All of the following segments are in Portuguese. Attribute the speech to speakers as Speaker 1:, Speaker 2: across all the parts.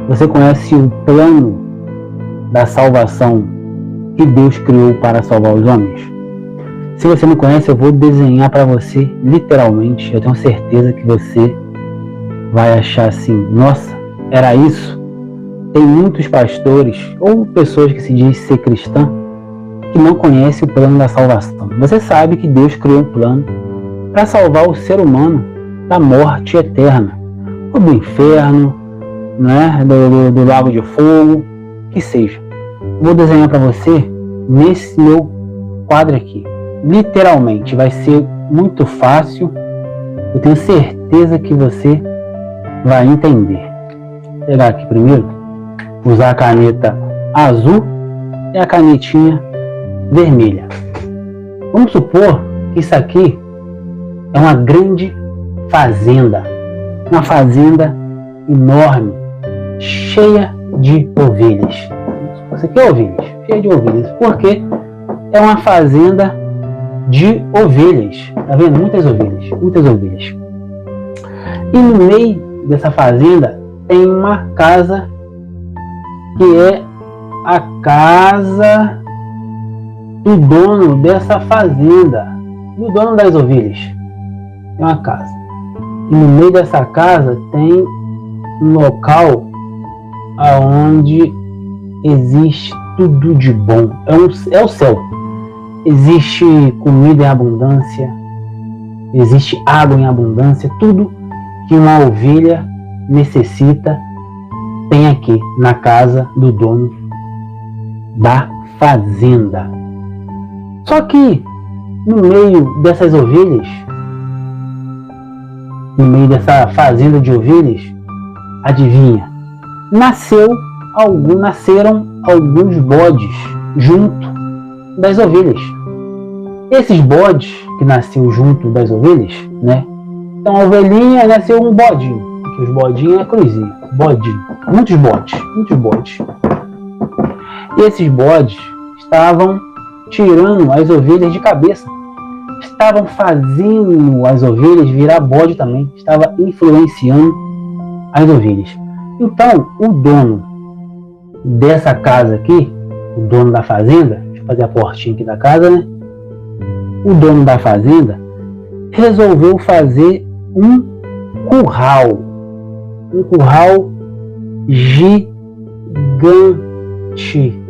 Speaker 1: Você conhece o plano da salvação que Deus criou para salvar os homens? Se você não conhece, eu vou desenhar para você, literalmente. Eu tenho certeza que você vai achar assim, nossa, era isso? Tem muitos pastores ou pessoas que se dizem ser cristã que não conhecem o plano da salvação. Você sabe que Deus criou um plano para salvar o ser humano da morte eterna, ou do inferno, né, do lago de fogo, que seja. Vou desenhar para você nesse meu quadro aqui. Literalmente, vai ser muito fácil. Eu tenho certeza que você vai entender. Vou pegar aqui primeiro, usar a caneta azul e a canetinha vermelha. Vamos supor que isso aqui é uma grande fazenda. Uma fazenda enorme, cheia de ovelhas. Isso aqui é ovelhas, cheia de ovelhas. Porque é uma fazenda de ovelhas. Tá vendo? Muitas ovelhas, muitas ovelhas. E no meio dessa fazenda tem uma casa que é a casa do dono dessa fazenda, do dono das ovelhas. É uma casa. E no meio dessa casa tem um local onde existe tudo de bom. É o céu. Existe comida em abundância, existe água em abundância, tudo que uma ovelha necessita tem aqui na casa do dono da fazenda. Só que no meio dessas ovelhas, no meio dessa fazenda de ovelhas, adivinha? Nasceram alguns bodes junto das ovelhas. Esses bodes que nasceram junto das ovelhas, né? Então a ovelhinha nasceu um bodinho, porque os bodinhos é cruzinho, bodinho, muitos bodes. E esses bodes estavam tirando as ovelhas de cabeça, estavam fazendo as ovelhas virar bode também, estava influenciando as ovelhas. Então o dono dessa casa aqui, o dono da fazenda, deixa eu fazer a portinha aqui da casa, né? O dono da fazenda resolveu fazer um curral gigante,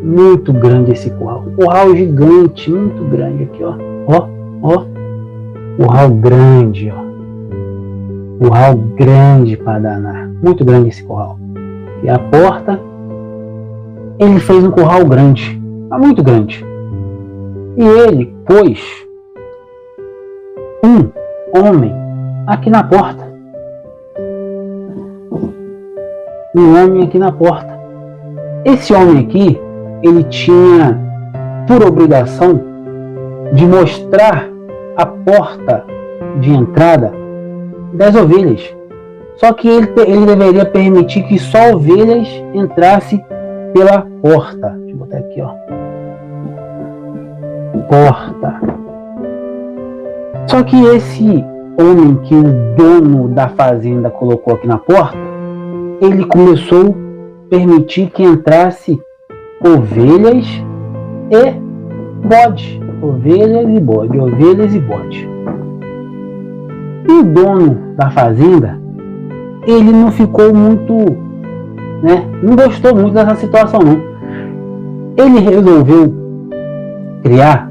Speaker 1: muito grande esse curral, um curral gigante, muito grande aqui, ó, curral grande, curral grande para danar, muito grande esse curral. E a porta, ele fez um curral grande, muito grande, e ele pôs um homem aqui na porta. Um homem aqui na porta. Esse homem aqui, ele tinha por obrigação de mostrar a porta de entrada das ovelhas. Só que ele deveria permitir que só ovelhas entrassem pela porta. Deixa eu botar aqui, ó. Porta. Só que esse homem que o dono da fazenda colocou aqui na porta, ele começou a permitir que entrasse ovelhas e bode. Ovelhas e bode, ovelhas e bode. E o dono da fazenda, ele não ficou muito, né? Não gostou muito dessa situação, não. Ele resolveu criar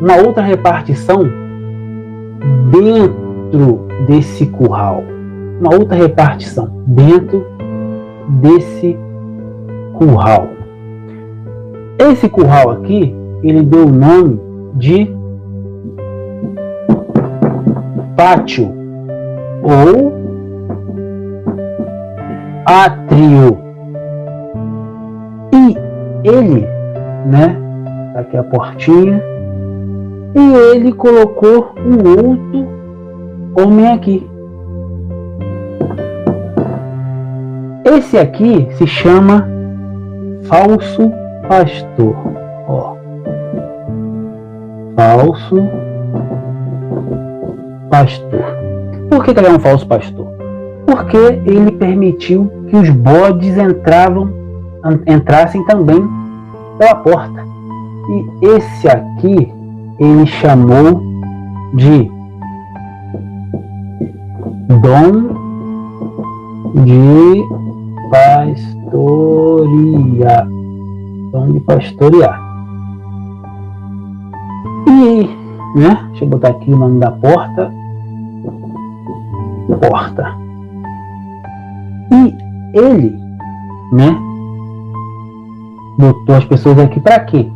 Speaker 1: uma outra repartição dentro desse curral. Uma outra repartição dentro desse curral. Esse curral aqui, ele deu o nome de pátio ou átrio. E ele, né, tá aqui a portinha, e ele colocou um outro homem aqui. Esse aqui se chama falso pastor. Ó. Falso pastor. Por que ele é um falso pastor? porque ele permitiu que os bodes entrassem também pela porta. E esse aqui ele chamou de dom de pastorear. Dom de pastorear. E, né? Deixa eu botar aqui o nome da porta. Porta. E ele, né? Botou as pessoas aqui para quê?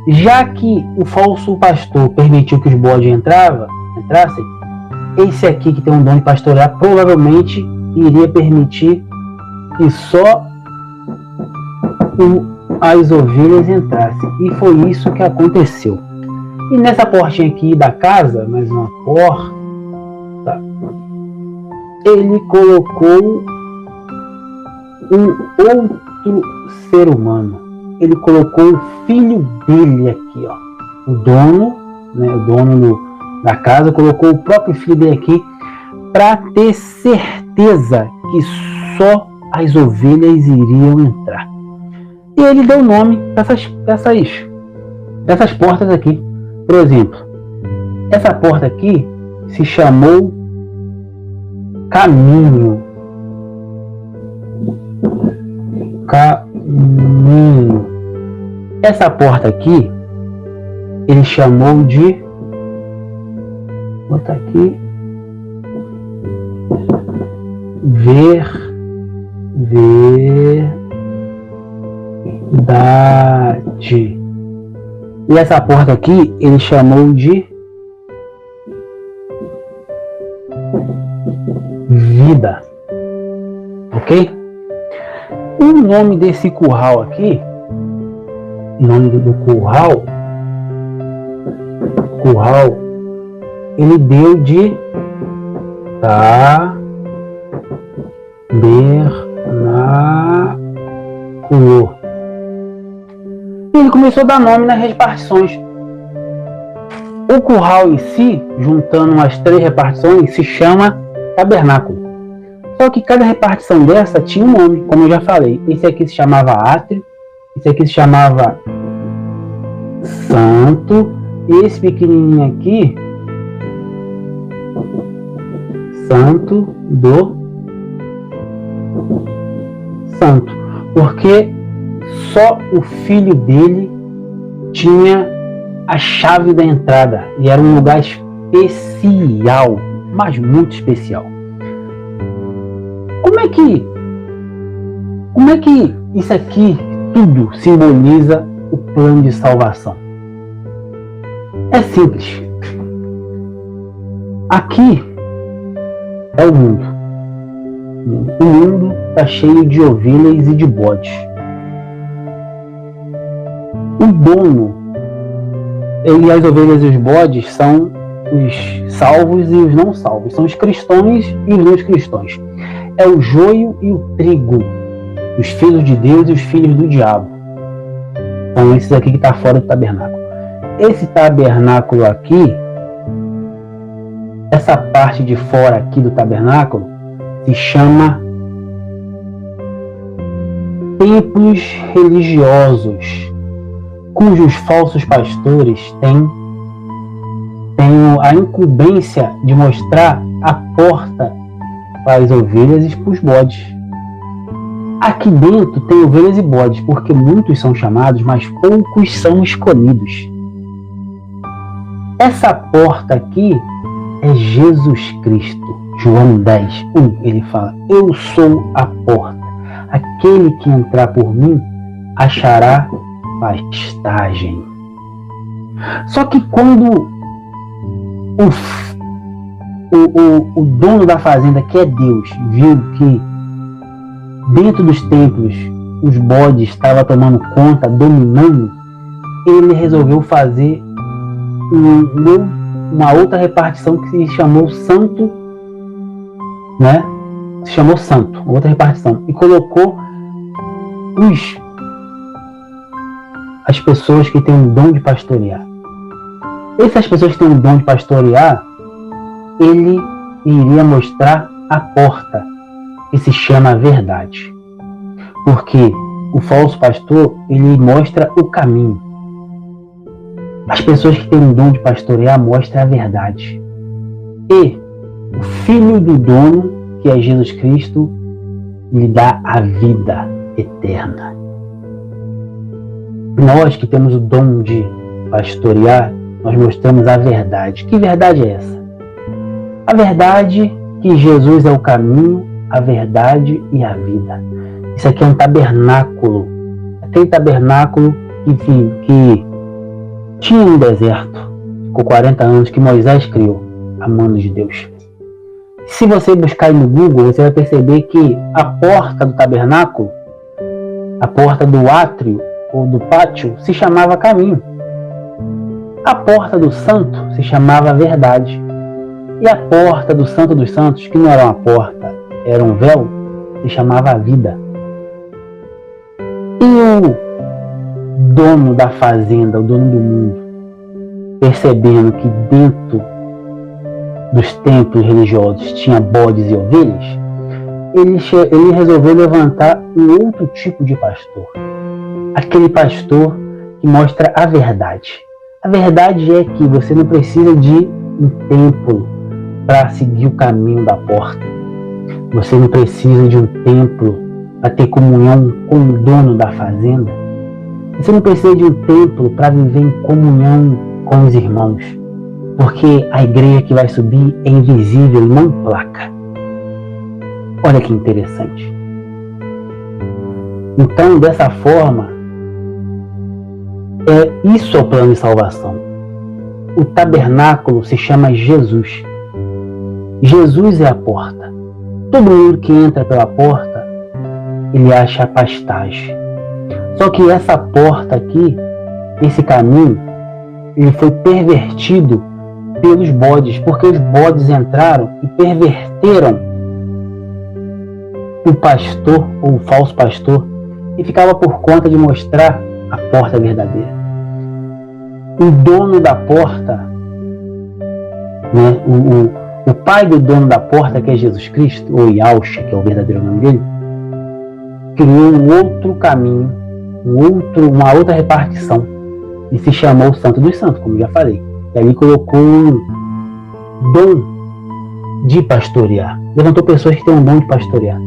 Speaker 1: Já que o falso pastor permitiu que os bodes entrassem, esse aqui que tem um dom de pastorear provavelmente iria permitir que só as ovelhas entrassem. E foi isso que aconteceu. E nessa portinha aqui da casa, mais uma porta, ele colocou um outro ser humano. Ele colocou o filho dele aqui, ó. O dono, né, o dono da casa colocou o próprio filho dele aqui para ter certeza que só as ovelhas iriam entrar. E ele deu nome para essas portas aqui. Por exemplo, essa porta aqui se chamou Caminho. Caminho. Essa porta aqui ele chamou de, vou botar aqui, verdade. E essa porta aqui ele chamou de vida. Ok? O nome desse curral aqui, o nome do curral, ele deu de tabernáculo. Ele começou a dar nome nas repartições. O curral em si, juntando as 3 repartições, se chama tabernáculo. Só que cada repartição dessa tinha um nome, como eu já falei. Esse aqui se chamava átrio, esse aqui se chamava santo, e esse pequenininho aqui, santo do santo, porque só o filho dele tinha a chave da entrada e era um lugar especial, mas muito especial. Como é que isso aqui tudo simboliza o plano de salvação? É simples. Aqui é o mundo. O mundo está cheio de ovelhas e de bodes. O dono e as ovelhas e os bodes são os salvos e os não salvos. São os cristãos e os não cristãos. É o joio e o trigo. Os filhos de Deus e os filhos do diabo. São esses aqui que estão fora do tabernáculo. Esse tabernáculo aqui, essa parte de fora aqui do tabernáculo, se chama templos religiosos, cujos falsos pastores têm a incumbência de mostrar a porta para as ovelhas e para os bodes. Aqui dentro tem ovelhas e bodes, porque muitos são chamados, mas poucos são escolhidos. Essa porta aqui é Jesus Cristo. João 10:1, ele fala: eu sou a porta. Aquele que entrar por mim achará pastagem. Só que quando o dono da fazenda, que é Deus, viu que dentro dos templos os bodes estavam tomando conta, dominando, ele resolveu fazer uma outra repartição que se chamou Santo, né? Se chamou Santo, outra repartição, e colocou as pessoas que têm um dom de pastorear. Essas pessoas que têm um dom de pastorear, ele iria mostrar a porta que se chama a verdade. Porque o falso pastor, ele mostra o caminho. As pessoas que têm um dom de pastorear mostram a verdade. E o filho do dono, que é Jesus Cristo, lhe dá a vida eterna. Nós que temos o dom de pastorear, nós mostramos a verdade. Que verdade é essa? A verdade que Jesus é o caminho, a verdade e a vida. Isso aqui é um tabernáculo. Aquele tabernáculo que tinha no deserto. Ficou 40 anos que Moisés criou, a mano de Deus. Se você buscar aí no Google, você vai perceber que a porta do tabernáculo, a porta do átrio ou do pátio, se chamava caminho. A porta do santo se chamava verdade. E a porta do santo dos santos, que não era uma porta, era um véu, se chamava vida. E o dono da fazenda, o dono do mundo, percebendo que dentro dos templos religiosos tinha bodes e ovelhas, ele resolveu levantar um outro tipo de pastor. Aquele pastor que mostra a verdade. A verdade é que você não precisa de um templo para seguir o caminho da porta. Você não precisa de um templo para ter comunhão com o dono da fazenda. Você não precisa de um templo para viver em comunhão com os irmãos. Porque a igreja que vai subir é invisível e não placa. Olha que interessante. Então, dessa forma, isso é o plano de salvação. O tabernáculo se chama Jesus. Jesus é a porta. Todo mundo que entra pela porta, ele acha a pastagem. Só que essa porta aqui, esse caminho, ele foi pervertido pelos bodes, porque os bodes entraram e perverteram o pastor ou o falso pastor e ficava por conta de mostrar a porta verdadeira. O dono da porta, né, o pai do dono da porta, que é Jesus Cristo, ou Yahshua, que é o verdadeiro nome dele, criou um outro caminho, uma outra repartição, e se chamou o Santo dos Santos, como já falei. E ali colocou um dom de pastorear. Levantou pessoas que têm um dom de pastorear.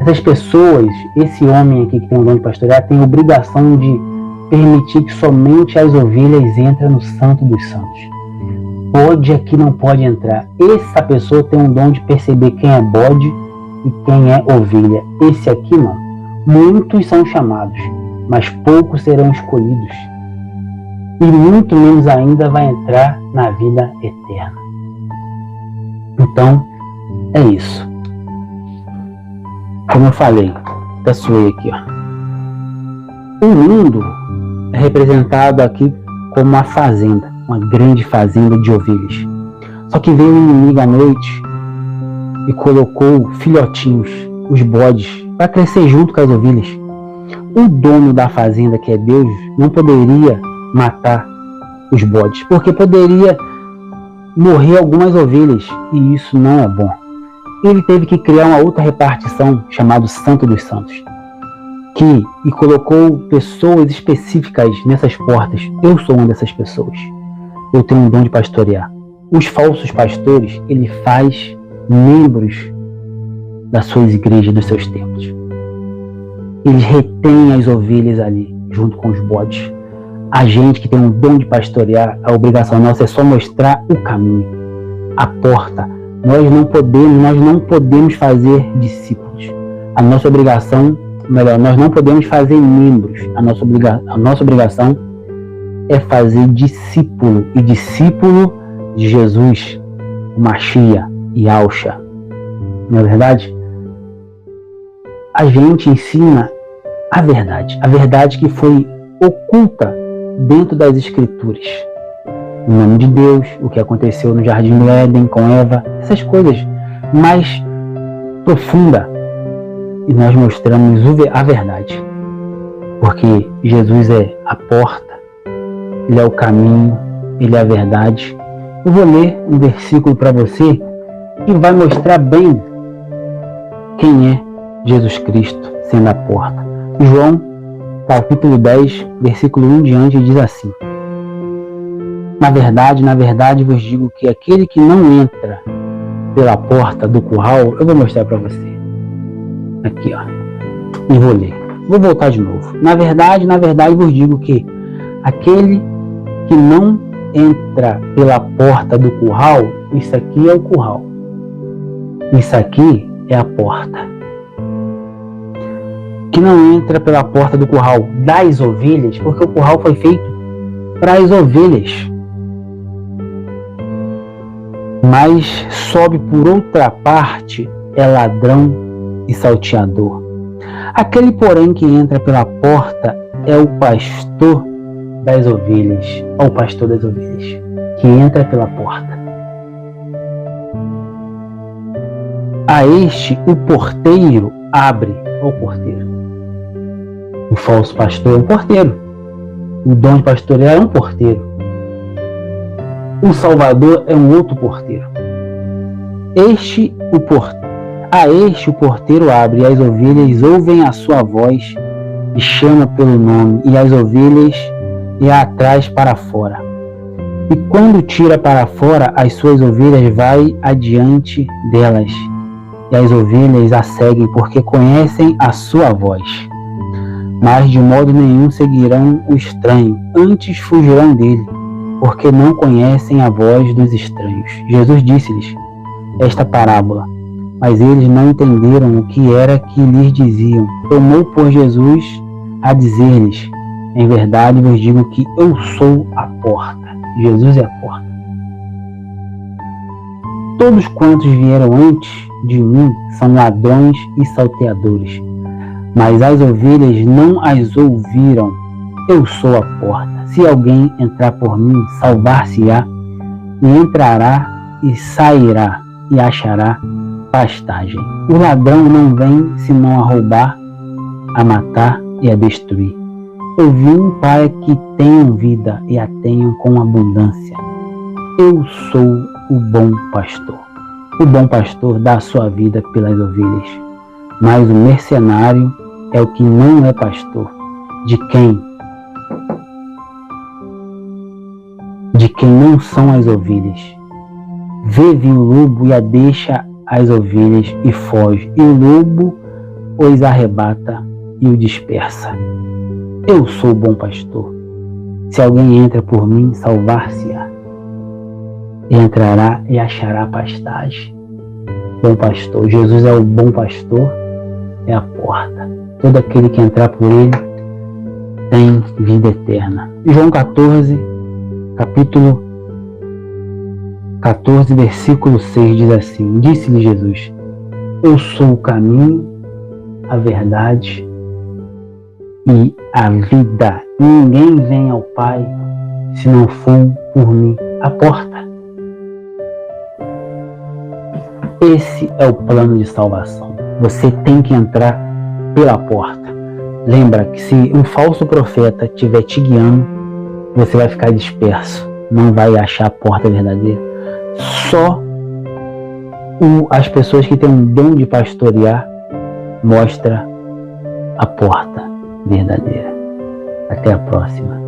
Speaker 1: Essas pessoas, esse homem aqui que tem um dom de pastorear, tem a obrigação de permitir que somente as ovelhas entrem no Santo dos Santos. Bode aqui não pode entrar. Essa pessoa tem um dom de perceber quem é bode e quem é ovelha. Esse aqui não. Muitos são chamados, mas poucos serão escolhidos. E muito menos ainda vai entrar na vida eterna. Então, é isso. Como eu falei, até suei aqui, ó. O mundo é representado aqui como uma fazenda, uma grande fazenda de ovelhas. Só que veio um inimigo à noite e colocou filhotinhos, os bodes, para crescer junto com as ovelhas. O dono da fazenda, que é Deus, não poderia matar os bodes, porque poderia morrer algumas ovelhas, e isso não é bom. Ele teve que criar uma outra repartição, chamada Santo dos Santos, e colocou pessoas específicas nessas portas. Eu sou uma dessas pessoas. Eu tenho um dom de pastorear. Os falsos pastores, ele faz membros das suas igrejas, dos seus templos. Eles retêm as ovelhas ali, junto com os bodes. A gente que tem um dom de pastorear, a obrigação nossa é só mostrar o caminho, a porta. Nós não podemos fazer discípulos. A nossa obrigação, nós não podemos fazer membros. A nossa obrigação é fazer discípulo, e discípulo de Jesus, o Mashiach, Yahshua. Não é verdade? A gente ensina a verdade que foi oculta dentro das Escrituras. O nome de Deus, o que aconteceu no Jardim do Éden com Eva, essas coisas mais profundas. E nós mostramos a verdade. Porque Jesus é a porta, Ele é o caminho, Ele é a verdade. Eu vou ler um versículo para você que vai mostrar bem quem é Jesus Cristo sendo a porta. João, capítulo 10, versículo 1 em diante, diz assim: na verdade vos digo que aquele que não entra pela porta do curral, eu vou mostrar para você. Aqui, ó. E vou ler. Vou voltar de novo. Na verdade vos digo que aquele que não entra pela porta do curral, isso aqui é o curral. Isso aqui é a porta. Que não entra pela porta do curral das ovelhas, porque o curral foi feito para as ovelhas, mas sobe por outra parte é ladrão e salteador. Aquele, porém, que entra pela porta é o pastor das ovelhas, ou o pastor das ovelhas, que entra pela porta. A este o porteiro abre, ou porteiro. O falso pastor é um porteiro. O dom de pastorear é um porteiro. O Salvador é um outro porteiro. A este o porteiro abre, e as ovelhas ouvem a sua voz e chama pelo nome, e as ovelhas e a traz para fora. E quando tira para fora as suas ovelhas, vai adiante delas, e as ovelhas a seguem, porque conhecem a sua voz. Mas de modo nenhum seguirão o estranho, antes fugirão dele, porque não conhecem a voz dos estranhos. Jesus disse-lhes esta parábola, mas eles não entenderam o que era que lhes diziam. Tomou por Jesus a dizer-lhes: em verdade vos digo que eu sou a porta. Jesus é a porta. Todos quantos vieram antes de mim são ladrões e salteadores, mas as ovelhas não as ouviram. Eu sou a porta. Se alguém entrar por mim, salvar-se-á, e entrará e sairá, e achará pastagem. O ladrão não vem senão a roubar, a matar e a destruir. Eu vim para que tenham vida e a tenham com abundância. Eu sou o bom pastor. O bom pastor dá a sua vida pelas ovelhas, mas o mercenário é o que não é pastor, de quem não são as ovelhas. Vê o lobo e a deixa as ovelhas e foge, e o lobo os arrebata e o dispersa. Eu sou o bom pastor. Se alguém entra por mim, salvar-se-á. Entrará e achará pastagem. Bom pastor. Jesus é o bom pastor, é a porta. Todo aquele que entrar por ele tem vida eterna. João 14, capítulo 14, versículo 6 diz assim: disse-lhe Jesus: eu sou o caminho, a verdade e a vida. Ninguém vem ao Pai se não for por mim. A porta. Esse é o plano de salvação. Você tem que entrar pela porta. Lembra que se um falso profeta estiver te guiando, você vai ficar disperso. Não vai achar a porta verdadeira. Só as pessoas que têm um dom de pastorear mostra a porta verdadeira. Até a próxima.